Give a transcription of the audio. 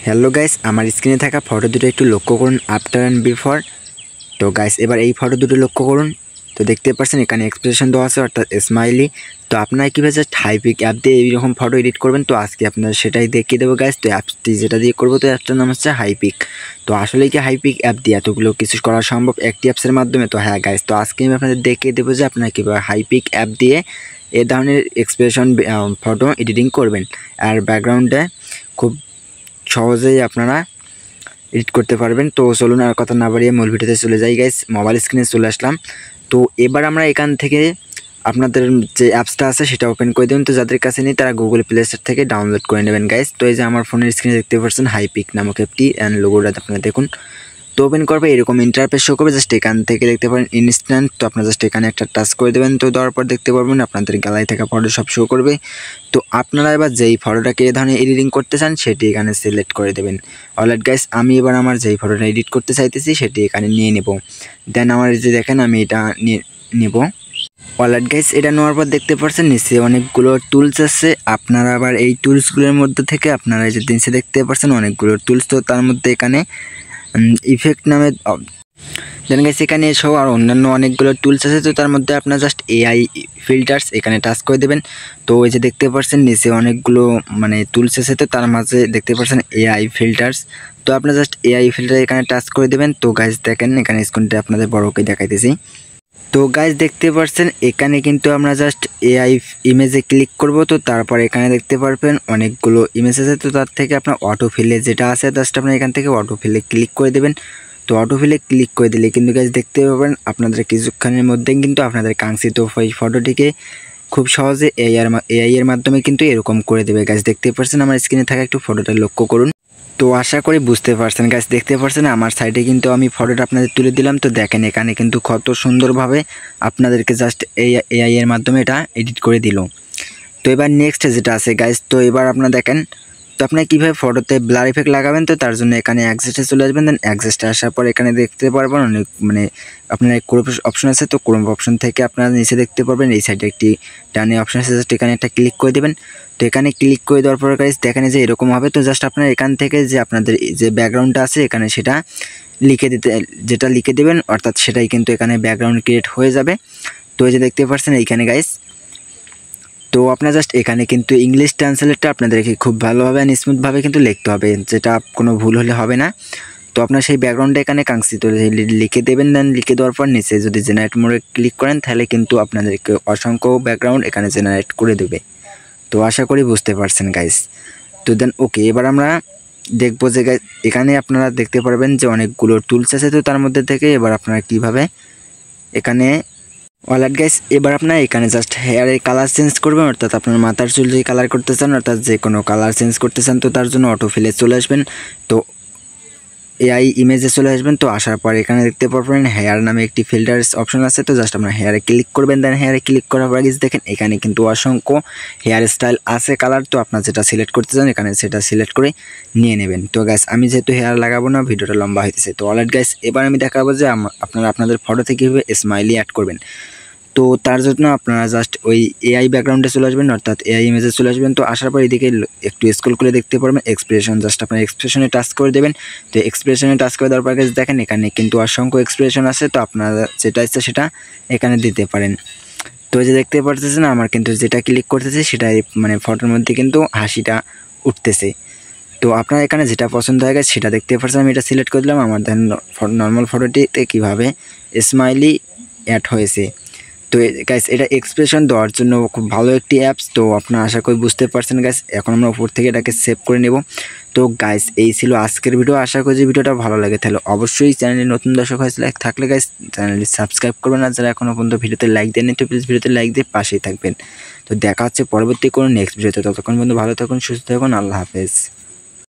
Hello guys, আমার স্ক্রিনে থাকা ফটো দুটো একটু লক্ষ্য করুন, আফটার অ্যান্ড বিফোর। তো গাইস এবার এই ফটো দুটো লক্ষ্য করুন। তো দেখতে পাচ্ছেন এখানে এক্সপ্রেশন দেওয়া আছে অর্থাৎ স্মাইলি। তো আপনারা কীভাবে জাস্ট হাইপিক অ্যাপ দিয়ে এইরকম ফটো এডিট করবেন, তো আজকে আপনারা সেটাই দেখিয়ে দেবো গাইস। তো অ্যাপটি যেটা দিয়ে করবো, তো অ্যাপটার নাম হচ্ছে হাইপিক। তো আসলে কি হাইপিক অ্যাপ দিয়ে এতগুলো কিছু করা সম্ভব একটি অ্যাপসের মাধ্যমে? তো হ্যাঁ গাইস, তো আজকে আমি আপনাদের দেখিয়ে দেবো যে আপনারা কীভাবে হাইপিক অ্যাপ দিয়ে এ ধরনের এক্সপ্রেশন ফটো এডিটিং করবেন। আর ব্যাকগ্রাউন্ডে খুব সহজেই আপনারা এডিট করতে পারবেন। তো চলুন আর কথা না বাড়িয়ে মূল ভিডিওতে চলে যাই গাইস। মোবাইল স্ক্রিনে চলে আসলাম। তো এবার আমরা এখান থেকে আপনাদের যে অ্যাপসটা আছে সেটা ওপেন করে দেবেন। তো যাদের কাছে নেই তারা গুগল প্লে স্টোর থেকে ডাউনলোড করে নেবেন গাইস। তো এই যে আমার ফোনের স্ক্রিনে দেখতে পাচ্ছেন হাইপিক নামক অ্যাপটি, অ্যান্ড লোগোটা আপনারা দেখুন। তো ওপেন করবে এরকম ইন্টারফেস শো করবে, জাস্ট এখান থেকে দেখতে পারেন ইনস্ট্যান্ট। তো আপনারা জাস্ট এখানে একটা টাচ করে দেবেন। তো দেওয়ার পর দেখতে পারবেন আপনাদের গ্যালারি থেকে ফটো সব শো করবে। তো আপনারা এবার যেই ফটোটাকে এই ধরনের এডিটিং করতে চান সেটি এখানে সিলেক্ট করে দেবেন। অলরাইট গাইস, আমি এবার আমার যেই ফটোটা এডিট করতে চাইতেছি সেটি এখানে নিয়ে নেব। দেন আমার যে দেখেন আমি এটা নিয়ে নেব। অলরাইট গাইস, এটা নেওয়ার পর দেখতে পাচ্ছেন নিচে অনেকগুলো টুলস আছে। আপনারা আবার এই টুলসগুলোর মধ্যে থেকে আপনারা যে নিচে দেখতে পাচ্ছেন অনেকগুলো টুলস, তো তার মধ্যে এখানে ইফেক্ট নামে দেন গাইস এখানে সহ আর অন্যান্য অনেকগুলো টুলস আছে। তো তার মধ্যে আপনারা জাস্ট এআই ফিল্টার্স এখানে টাচ করে দেবেন। তো এই যে দেখতে পাচ্ছেন নিচে অনেকগুলো টুলস আছে, তো তার মাঝে দেখতে পাচ্ছেন এআই ফিল্টার্স। তো আপনারা জাস্ট এআই ফিল্টার এখানে টাচ করে দেবেন। তো গাইস দেখেন এখানে স্ক্রিনটা আপনাদের বড়কে দেখাইতেছি। তো গাইস দেখতে পাচ্ছেন এখানে কিন্তু আমরা জাস্ট এআই ইমেজে ক্লিক করব। তো তারপর এখানে দেখতে পারবেন অনেকগুলো ইমেজ আছে। তো তার থেকে আপনার অটো ফিলে যেটা আছে জাস্ট আপনার এখান থেকে অটো ফিলে ক্লিক করে দেবেন। তো অটো ফিলে ক্লিক করে দিলে কিন্তু গাইস দেখতে পাবেন আপনাদের কিছুক্ষণের মধ্যে কিন্তু আপনাদের কাঙ্ক্ষিত ফটোটিকে খুব সহজে এআই এর মাধ্যমে কিন্তু এরকম করে দেবে। গাইস দেখতে পাচ্ছেন আমার স্ক্রিনে থাকা একটু ফটোটা লক্ষ্য করুন। তো আশা করি বুঝতে পারছেন গাইস, দেখতে পাচ্ছেন আমার সাইডে কিন্তু আমি ফটোটা আপনাদের তুলে দিলাম। তো দেখেন এখানে কিন্তু কত সুন্দরভাবে আপনাদেরকে জাস্ট এআই এর মাধ্যমে এটা এডিট করে দিল। তো এবার নেক্সট যেটা আছে গাইস, তো এবার আপনারা দেখেন তো আপনারা কীভাবে ফটোতে ব্লার ইফেক্ট লাগাবেন। তো তার জন্য এখানে অ্যাডজাস্টে চলে আসবেন। দেন অ্যাডজাস্টে আসার পর এখানে দেখতে পারবেন অনেক আপনার ক্রপ অপশন আছে। তো ক্রপ অপশন থেকে আপনারা নিচে দেখতে পারবেন এই সাইডে একটি ডানে অপশন আছে, জাস্ট এখানে একটা ক্লিক করে দেবেন। তো এখানে ক্লিক করে দেওয়ার পর গাইস দেখেন যে এরকম হবে। তো জাস্ট আপনারা এখান থেকে যে আপনাদের যে ব্যাকগ্রাউন্ডটা আছে এখানে সেটা যেটা লিখে দেবেন, অর্থাৎ সেটাই কিন্তু এখানে ব্যাকগ্রাউন্ড ক্রিয়েট হয়ে যাবে। তো এই যে দেখতে পাচ্ছেন এইখানে গাইস, তো আপনার জাস্ট এখানে কিন্তু ইংলিশ ট্রান্সলেটটা আপনাদেরকে খুব ভালোভাবে অ্যান্ড স্মুথভাবে কিন্তু লিখতে হবে, যেটা কোনো ভুল হলে হবে না। তো আপনার সেই ব্যাকগ্রাউন্ডটা এখানে কাঙ্ক্ষিত লিখে দেবেন। দেন লিখে দেওয়ার পর নিচে যদি জেনারেট মোডে ক্লিক করেন তাহলে কিন্তু আপনাদেরকে অসংখ্য ব্যাকগ্রাউন্ড এখানে জেনারেট করে দেবে। তো আশা করি বুঝতে পারছেন গাইস। তো দেন ওকে, এবার আমরা দেখবো যে গাইস এখানে আপনারা দেখতে পারবেন যে অনেকগুলো টুলস আছে। তো তার মধ্যে থেকে এবার আপনারা কীভাবে এখানে অলরাইট গাইস, এবার আপনার এখানে জাস্ট হেয়ারের কালার চেঞ্জ করবেন, অর্থাৎ আপনার মাথার চুল যদি কালার করতে চান অর্থাৎ যে কোনো কালার চেঞ্জ করতে চান, তো তার জন্য অটো ফিলে চলে আসবেন। তো এআই ইমেজে চলে আসবেন। তো আসার পর এখানে দেখতে পারবেন হেয়ার নামে একটি ফিল্টার্স অপশন আছে। তো জাস্ট আপনার হেয়ারে ক্লিক করবেন। দেন হেয়ারে ক্লিক করার পর দেখেন এখানে কিন্তু অসংখ্য হেয়ার স্টাইল আছে, কালার। তো আপনার যেটা সিলেক্ট করতে চান এখানে সেটা সিলেক্ট করে নিয়ে নেবেন। তো গাইস আমি যেহেতু হেয়ার লাগাবো না, ভিডিওটা লম্বা হইতেছে। তো অলরাইট গাইস, এবার আমি দেখাবো যে আপনারা আপনাদের ফটোতে কীভাবে স্মাইলি অ্যাড করবেন। তো তার জন্য আপনারা জাস্ট ওই এআই ব্যাকগ্রাউন্ডে চলে আসবেন, অর্থাৎ এআই ইমেজে চলে আসবেন। তো আসার পর এদিকে একটু স্ক্রল করে দেখতে পারবেন এক্সপ্রেশন, জাস্ট আপনার এক্সপ্রেশনে টাচ করে দেবেন। তো এক্সপ্রেশনে টাচ করে দেওয়ার পর দেখেন এখানে কিন্তু অসংখ্য এক্সপ্রেশন আছে। তো আপনারা যেটা ইচ্ছে সেটা এখানে দিতে পারেন। তো এই যে দেখতে পারতেছেন আমার কিন্তু যেটা ক্লিক করতেছে সেটাই ফটোর মধ্যে কিন্তু হাসিটা উঠতেছে। তো আপনার এখানে যেটা পছন্দ হয়ে গেছে সেটা দেখতে পাচ্ছেন, আমি এটা সিলেক্ট করে দিলাম। আমার দেন নর্মাল ফটোটিতে কীভাবে স্মাইলি অ্যাড হয়েছে। তো গাইস এটা এক্সপ্রেশন দেওয়ার জন্য খুব ভালো একটি অ্যাপস। তো আপনারা আশা করি বুঝতে পারছেন গাইস। এখন আমরা উপর থেকে এটাকে সেভ করে নেব। তো গাইস এই ছিল আজকের ভিডিও। আশা করি যে ভিডিওটা ভালো লাগে তাহলে অবশ্যই চ্যানেলে নতুন দর্শক হয়েছিল থাকলে গাইস চ্যানেলটি সাবস্ক্রাইব করবেন। আর যারা এখনও পর্যন্ত ভিডিওতে লাইক দেননি তো প্লিজ ভিডিওতে লাইক দিয়ে পাশেই থাকবেন। তো দেখা হচ্ছে পরবর্তী কোনো নেক্সট ভিডিওতে। ততক্ষণ পর্যন্ত ভালো থাকুন, সুস্থ থাকুন, আল্লাহ হাফেজ।